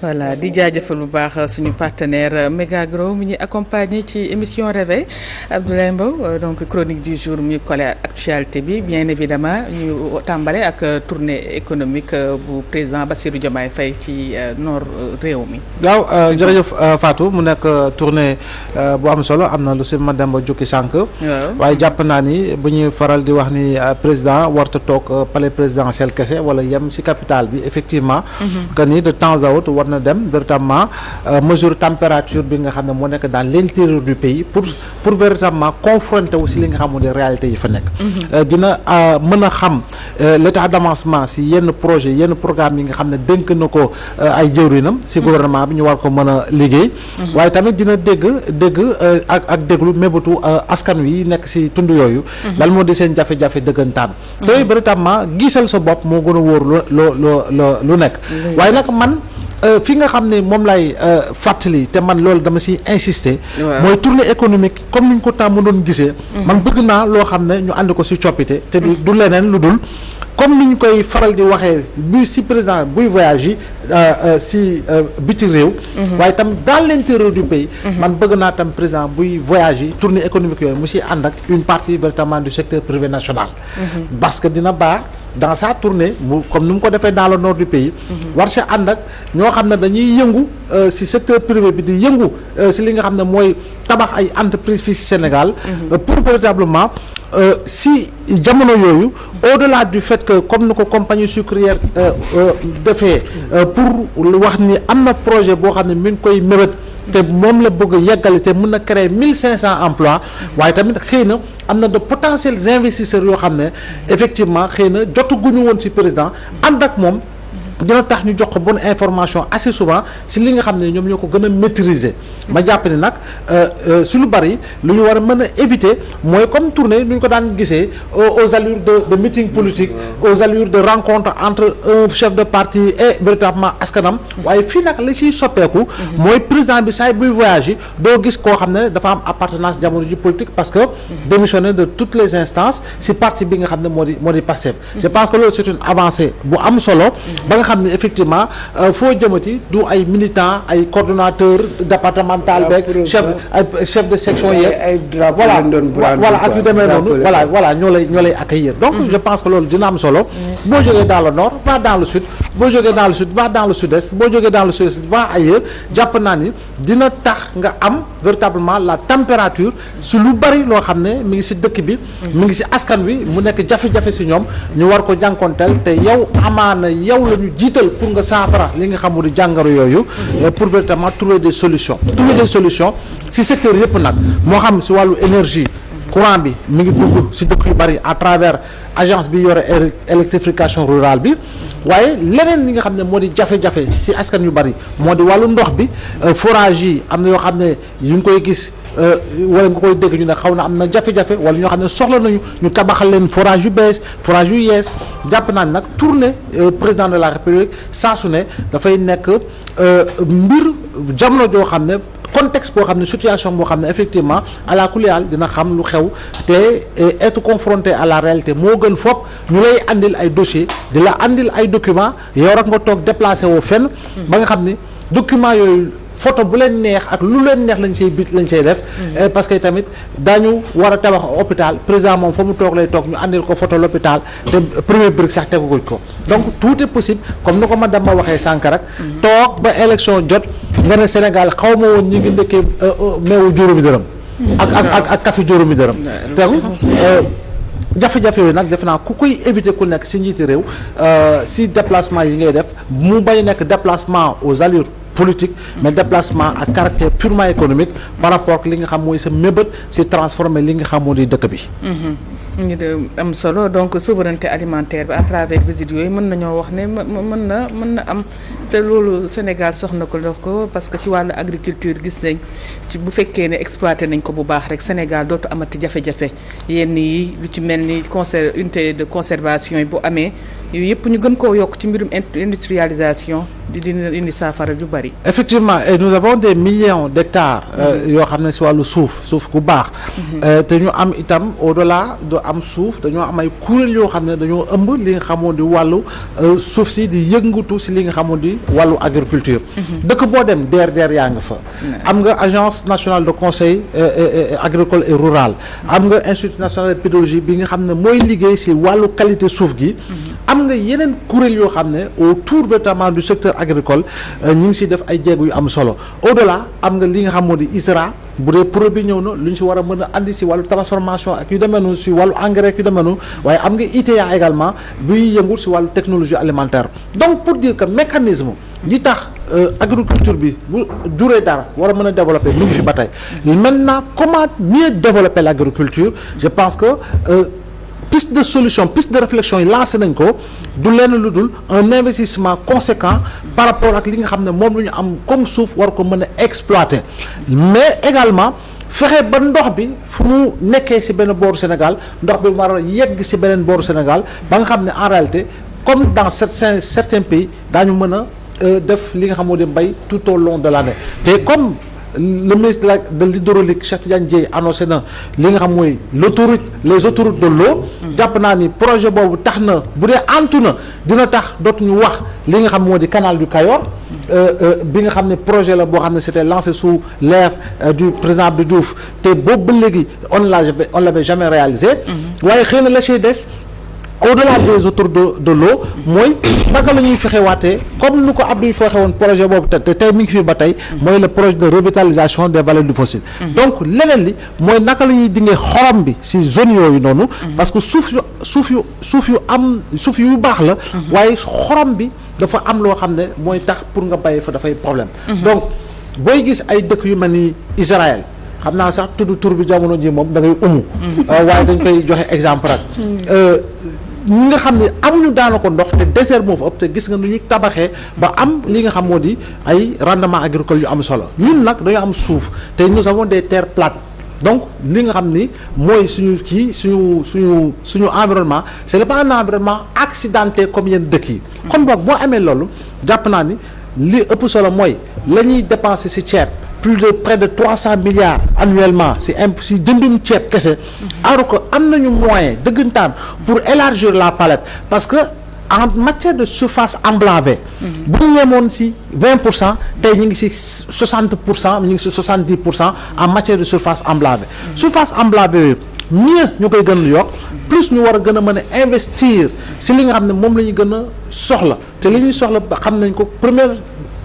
voilà di jaajëfal bu baax suñu partenaire Megagro mi ñuy accompagner ci émission Réveil Abdoulaye Mbow donc chronique du jour muy collé actualité bi bien évidemment ñu tàmbale ak tournée économique bu président Bassirou Diomaye Faye ci nord réew mi. waaw jërëjëf Fatou mu nekk tournée bu am solo am na lu si Mademba jukki sànq. waaye jàpp naa ni bu ñuy faral di wax ni président warta toog palais présidentiel kese wala yem si capitale bi effectivement. que ni de temps à autre war na dem véritablement mesure température bi nga xam ne moo nekk dans l'intérieur du pays pour véritablement confronter aussi li nga xam ne réalité yi fa nekk. dina mën a xam l'état d'avancement si yenn projet yenn programme yi nga xam ne dénk na ko ay jëwrinam si gouvernement bi ñu war ko mën a liggéey. waaye tamit dina dégg ak déglu mébatu askan wi nekk si tund yooyu. lan moo di seen jafe-jafe dëggantaan. te véritablement gisal sa bopp moo gën a wóor lu nekk. waaye nag man fi nga xam ne moom lay fàttali te man loolu dama si insister. mooy tournée économique comme ni ñu ko tàmm doon gisee. man bëgg naa loo xam ne ñu ànd ko si coppite te du leneen lu dul comme ni ñu koy faral di waxee bu si président buy voyage yi si biti réew. waaye tam dans l'intérieur du pays. man bëgg naa tam président buy voyage yi tournée économique yooyu mu si ànd ak une partie véritablement du secteur privé national. parce que dina baax. dans sa tournée comme ni mu ko defee dans le nord du pays. war si ànd ak ñoo xam ne dañuy yëngu si secteur privé bi di yëngu si li nga xam ne mooy tabax ay entreprise fii si Sénégal. pour véritablement si jamono yooyu au-delà du fait que comme ni ko compagnie sucrière defee pour wax ni am na projet boo xam ne mi ngi koy mébét. te moom la bëgg yeggali te mën na créer 1500 emplois waaye tamit xëy na am na de potentiels investisseurs yoo xam ne effectivement xëy na jotaguñu woon ci président ànd ak moom dina tax ñu jox ko bonne information assez souvent si li nga xam ne ñoom ñoo ko gën a maîtriser ma jàpp ni nag su lu bari lu ñu war a mën a éviter mooy comme tournée nu ñu ko daan gisee aux allures de meeting politique aux allures de rencontre entre un chef de parti et véritablement askanam waaye fii nag li ciy soppeeku mooy président bi saay buy voyage yi doo gis koo xam ne dafa am appartenance jamono ji politique parce que démissionné de toutes les instances si parti bi nga xam ne moo di Pastef je pense que loolu c'est une avancée bu am solo ba nga xam ne effectivement foo jëmati du ay militants ay coordonnateurs départemental beeg chef de section yeeg voilà ak yu demee noonu voilà ñoo lay accueillir donc je pense que loolu dina am solo boo jógee dans le nord va dans le sud boo jógee dans le sud va dans le sud-est boo jógee dans le sud-est va ailleurs jàpp naa ni dina tax nga am véritablement la température su lu bari loo xam ne mi ngi si dëkk bi mi ngi si askan wi mu nekk jafe-jafe si ñoom ñu war ko jànkonteel te yow amaana yow la ñu jiital pour nga saafara li nga xamul di jàngaro yooyu pour véritablement trouver des solutions si secteur yëpp nag moo xam si wàllu énergie courant bi mi ngi dugg si dëkk yu bari à travers agence bi yore électrification rurale bi waaye leneen li nga xam ne moo di jafe-jafe si askan yu bari moo di wàllu ndox bi forage yi am na yoo xam ne yu ngi koy gis wala nga koy dégg ñu ne xaw na am na jafe-jafe wala ñoo xam ne soxla nañu ñu tabaxal leen forage yu bees forage yu yees jàpp naa ne nag tournée président de la république saa su ne dafay nekk mbir jamono joo xam ne contexte boo xam ne situation boo xam ne effectivement à la kuliyal dina xam lu xew te être confronté à la réalité moo gën fopp ñu lay andil ay dossiers di la andil ay documents yow rek nga toog déplacé woo fenn ba nga xam ni documents yooyu photo bu leen neex ak lu leen neex lañ say def parce que tamit daañu war a tabax hôpital président moom fa mu toog lay toog ñu andil ko photo l'hôpital te premier brique sax teguguñ ko donc tout est possible comme ni ko madame ma waxee sànq rek toog ba élection jot nga ne Sénégal xaw ma woon ñi ngi ndëkkee meewu juróomi dërëm ak café juróomi dërëm tegu jafe-jafe yooyu nag defe naa ku koy éviter ku nekk si njiiti réew si déplacement yi ngay def mu bañ nekk déplacement aux allures politique mais déplacement à caractère purement économique par rapport ak li nga xam mooy sa mébét si transformer li nga xam moo di dëkk bi ngi am solo donc souveraineté alimentaire bi à travers visite yooyu mën nañoo wax ne mën na am te loolu Sénégal soxna ko def ko parce que ci wàllu agriculture gis nañ ci bu fekkee ne exploité nañ ko bu baax rek Sénégal dootu amati jafe-jafe yenn yi lu ci mel ni unité de conservation yi bu amee yooyu yëpp ñu gën koo yokk ci mbirum industrialisation dina indi saafara ju bari. effectivement et nous avons des millions d'hectares yoo xam ne si wàllu suuf gu baax te ñu am itam au-delà de am suuf dañoo am ay kuréel yoo xam ne dañoo ëmb li nga xamoon di wàllu suuf si di yëngatu si li nga xamoon di wàllu agriculture dëkk boo dem DRDR yaa nga fa am nga agence nationale de conseil agricole et rural am nga institut national de pédologie bi nga xam ne mooy liggéey si wàllu qualité suuf gi am nga yeneen kuréel yoo xam ne autour véritablement du secteur agricole ñu ngi si def ay jéego yu am solo au-delà am nga li nga xam moo di ISRA bu dee produit ñëw na lu ñu si war a mën a andi si wàllu transformation ak yu demee noonu si wàllu engrais ak yu demee noonu waaye am nga ITA également buy yëngu si wàllu technologie alimentaire donc pour dire que mécanisme yi tax agriculture bi bu juree dara war a mën a développer mi ngi fi ba tey maintenant comment mieux développer l'agriculture je pense que piste de solution piste de réflexion yi lancé nañ ko du lenn lu dul un investissement conséquent par rapport ak li nga xam ne moom lu ñu am comme suuf war ko mën a exploiter mais également fexe ba ndox bi fu mu nekkee ci benn booru Sénégal ndox bi war a yegg ci beneen booru Sénégal ba nga xam ne en réalité comme dans certains pays daañu mën a def li nga xam moo di mbay tout au long de l'année te comme le ministre de l'hydraulique Cheikh Tidiane Dièye annoncé na li nga xam mooy les autoroutes de l'eau jàpp naa ni projet boobu tax na bu dee antu na dina tax dootuñu wax li nga xam moo di canal du Cayor bi nga xam ne projet la boo xam ne c'était lancé sous l'ère du président Abdou Diouf te boobu ba léegi on l'avait jamais réalisé waaye xëy na la cay des au-delà des autoroutes de l'eau mooy naka la ñuy fexewaatee comme nu ko Abdou fexe woon projet boobu te tey mi ngi fi ba tey mooy le projet de revitalisation des vallées du fossile donc leneen li mooy naka la ñuy dingee xorom bi ci zone yooyu noonu parce que suuf yu baax la waaye xorom bi dafa am loo xam ne mooy tax pour nga bàyyi fa dafay problème donc booy gis ay dëkk yu mel ni Israël xam naa sax tudd tur bi jamono ji moom da ngay waaye dañ koy joxe exemple rek ñi nga xam ne amuñu daanaka ndox te désert moo fa ëpp te gis nga nu ñu tabaxee ba am li nga xam moo di ay rendement agricole yu am solo ñun nag dañoo am suuf te nous avons des terres plates donc li nga xam ni mooy suñu environnement c'est pas un environnement accidenté comme yenn dëkk yi kon boog boo amee loolu jàpp naa ni li ëpp solo mooy la ñuy dépenser ci ceeb plus de près de 300 milliards annuellement si jëndum ceeb kese alors que am nañu moyen dëggantaan pour élargir la palette parce que en matière de surface emblavée bu ñu yemoon si 20% tey ñu ngi si 60% ñu ngi si 70% en matière de surface emblavée surface emblavée yooyu mieux ñu koy gën a yokk plus ñu war a gën a mën a investir si li nga xam ne moom la ñu gën a soxla te li ñuy soxla xam nañ ko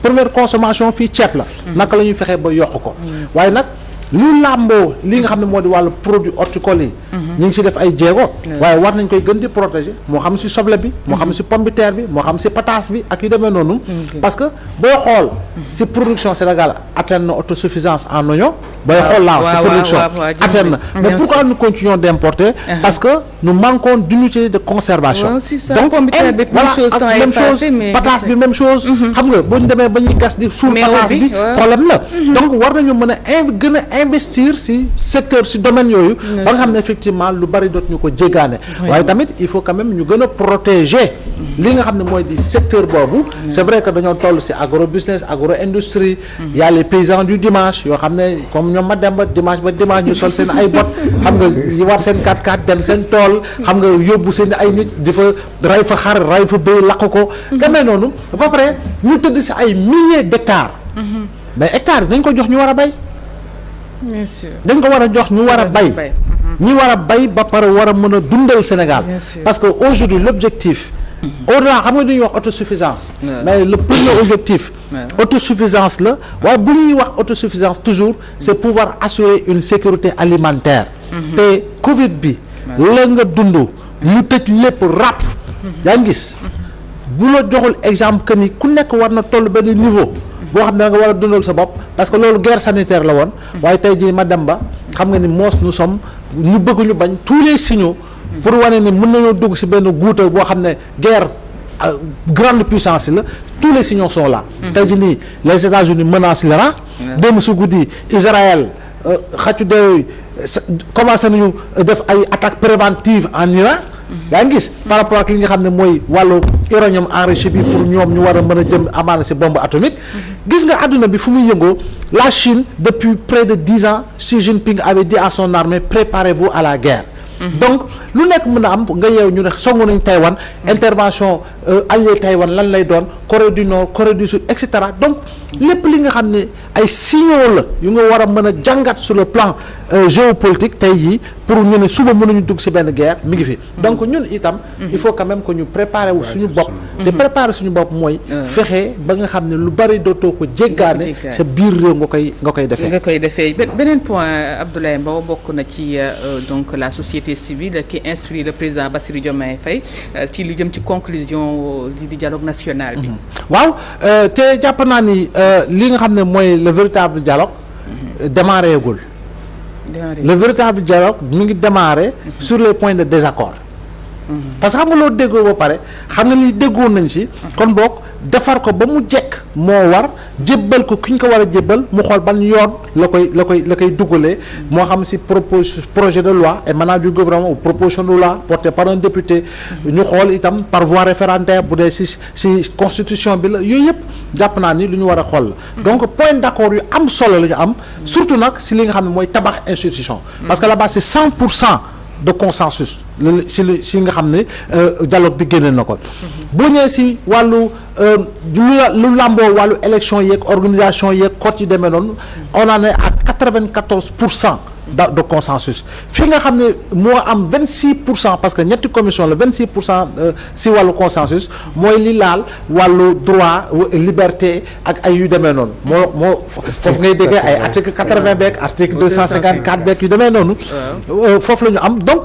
première consommation fii ceeb la naka la ñuy fexee ba yokk ko waaye nag lu làmboo li nga xam ne moo di wàllu produit horticole yi ñu ngi si def ay jéego waaye war nañ koy gën di protéger moo xam si soble bi moo xam si pomme de terre bi moo xam si pataas bi ak yu demee noonu parce que boo xool si production Sénégal atteindre na autosuffisance en oignon booy xool laaw si production atteindre na mais pourquoi nous continuons d'importer parce que nous manquons d'unité de conservation donc voilà même chose pataas bi même chose xam nga boo ñu demee ba ñuy gas di suul pataas bi problème la donc war nañu mën a gën a investir si secteur si domaine yooyu ba nga xam ne effectivement lu bari doot ñu ko jéggaane waaye tamit il faut quand même ñu gën a protéger li nga xam ne mooy di secteur boobu c'est vrai que dañoo toll si agro business agro industrie y a les paysans du dimanche yoo xam ne comme ñoom ma dem ba dimanche ñu sol seen ay bot xam nga yi war seen 4x4 dem seen tool xam nga yóbbu seen ay nit di fa ray fa xar ray fa bëy lakk ko gamee noonu ba pare ñu tëdd si ay milliers d'hectares mais hectares dañ ko jox ñu war a bay bien sûr dañ ko war a jox ñu war a bay ñi war a bay ba pare war a mën a dundal Sénégal parce que aujourd'hui l'objectif au-delà xam nga dañuy wax autosuffisance mais le premier objectif autosuffisance la waaye bu ñuy wax autosuffisance toujours c'est pouvoir assurer une sécurité alimentaire te Covid bi la nga dund ñu tëj lépp ràpp yaa ngi gis bu la joxul exemple que ni ku nekk war na toll benn niveau boo xam ne da nga war a dundal sa bopp parce que loolu guerre sanitaire la woon waaye tey jii ma dem ba xam nga ni moos nous sommes ñu bëgg ñu bañ tous les signaux pour wane ni mën nañoo dugg ci benn guuta boo xam ne guerre grande puissance la tous les signaux sont là tey jii nii les États-Unis menacent l'Iran démb su guddi Israël xaccu de commencé nañu def ay attaques préventives en Iran yaa ngi gis par rapport ak li nga xam ne mooy wàllu uranium enrichi bi pour ñoom ñu war a mën a jëm amaana si bombe atomique gis nga àdduna bi fu muy yëngoo la Chine depuis près de 10 ans Xi Jinping avait dit à son armée préparez-vous à la guerre. Donc lu nekk mën a am nga yeew ñu ne songu nañ Taïwan intervention allié Taïwan lan lay doon Corée du Nord Corée du Sud et cetera donc lépp li nga xam ne ay signaux la yu nga war a mën a jàngat sur le plan géopolitique tey jii pour ñu ne suba mënuñu dugg ci benn guerre mi ngi fi donc ñun itam il faut quand même que ñu préparer wu suñu bopp te préparer suñu bopp mooy fexe ba nga xam ne lu bari dootoo ko jéggaane sa biir réew nga koy defee beneen point Abdoulaye Mbow bokk na ci donc la société civile qui instruit le président Bassirou Diomaye Faye ci lu jëm ci conclusion di dialogue national bi waaw te jàpp naa ni li nga xam ne mooy le véritable dialogue démarré gul le véritable dialogue mi ngi démarré sur les points de désaccord parce que xam nga loolu déggoo ba pare xam nga li déggoon nañ si kon boog defar ko ba mu jekk moo war jébbal ko ki ñu ko war a jébbal mu xool ban yoon la koy dugalee moo xam si projet de loi émanant du gouvernement ou proposition de loi portée par un député ñu xool itam par voie référendaire bu dee si constitution bi la yooyu yëpp jàpp naa ni lu ñu war a xool la donc point d'accord yu am solo la ñu am surtout nag si li nga xam ne mooy tabax institution parce que là-bas c'est 100% de consensus si nga xam ne dialogue bi génne na ko boo ñëwee si wàllu lu làmboo wàllu élection yeeg organisation yeeg code yi demee noonu on en est à 94% de consensus fi nga xam ne moo am 26% parce que ñetti commission la 26% si wàllu consensus mooy li laal wàllu droit liberté ak ay yu demee noonu moo foofu ngay déggee ay article 80 beeg article 254 beeg yu demee noonu foofu la ñu am donc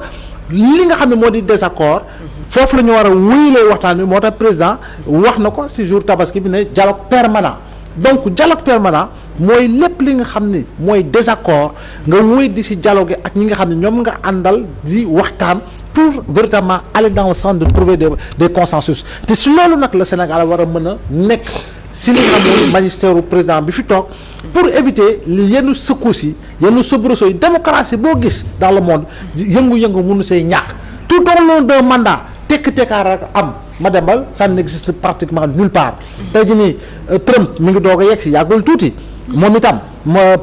li nga xam ne moo di désaccord foofu la ñu war a wéyalee waxtaan bi moo tax président wax na ko ci jour tabaski bi ne dialogue permanent donc dialogue permanent mooy lépp li nga xam ni mooy désaccord nga wéy di ci dialogue ak ñi nga xam ne ñoom nga àndal di waxtaan pour véritablement aller dans le sens de trouver des consensus te si loolu nag le Sénégal war a mën a nekk si li nga xam ne magistère u président bi fi toog pour éviter li yenn secousses yi yenn soubresauts yi démocratie boo gis dans le monde yëngu-yëngu mënu say ñàkk tout au long d'un mandat tekk-tekkaar rek am ma demal ça n'existe pratiquement nulle part tey jii nii Trump mi ngi doog a yegg si yàggul tuuti moom itam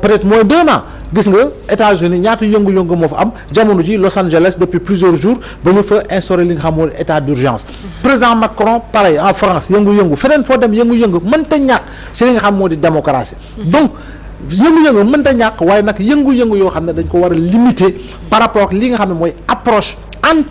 peut-être moins d'1 an gis nga États-Unis ñaata yëngu-yëngu moo fa am jamono ji Los Angeles depuis plusieurs jours ba ñu fa instauré li nga xam mooy état d'urgence président Macron pareil en France yëngu-yëngu feneen foo dem yëngu-yëngu mënta ñàkk si li nga xam moo di démocratie donc yëngu-yëngu mënta ñàkk waaye nag yëngu-yëngu yoo xam ne dañ ko war a limiter par rapport ak li nga xam ne mooy approche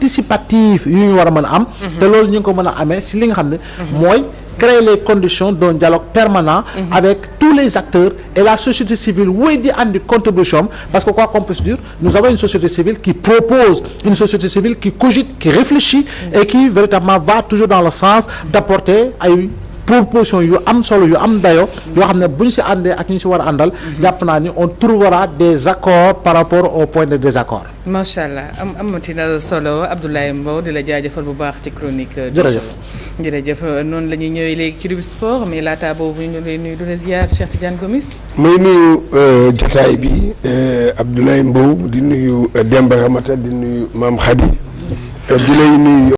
anticipative yu ñu war a mën a am te loolu ñu ngi ko mën a amee si li nga xam ne mooy créer les conditions d'un dialogue permanent avec tous les acteurs et la société civile wéy di andi contribution parce que quoi qu'on puisse dire nous avons une société civile qui propose une société civile qui cogite qui réfléchit et qui véritablement va toujours dans le sens d'apporter ay proposition yu am solo yu am dayo yoo xam ne bu ñu si àndee ak ñu si war a àndal jàpp naa ni on trouvera des accords par rapport au point de désaccord. macha allah amati na solo Abdoulaye Mbow di la jaajëfal bu baax ci chronique. jërëjëf noonu la ñuy ñëwee léegi ci revue sport mais laata boobu ñu lay nuyu di la ziar Cheikh Tidiane Gomis. may nuyu jotaay bi Abdoulaye Mbow di nuyu Demba Ramata di nuyu Mame Khady di lay nuyu.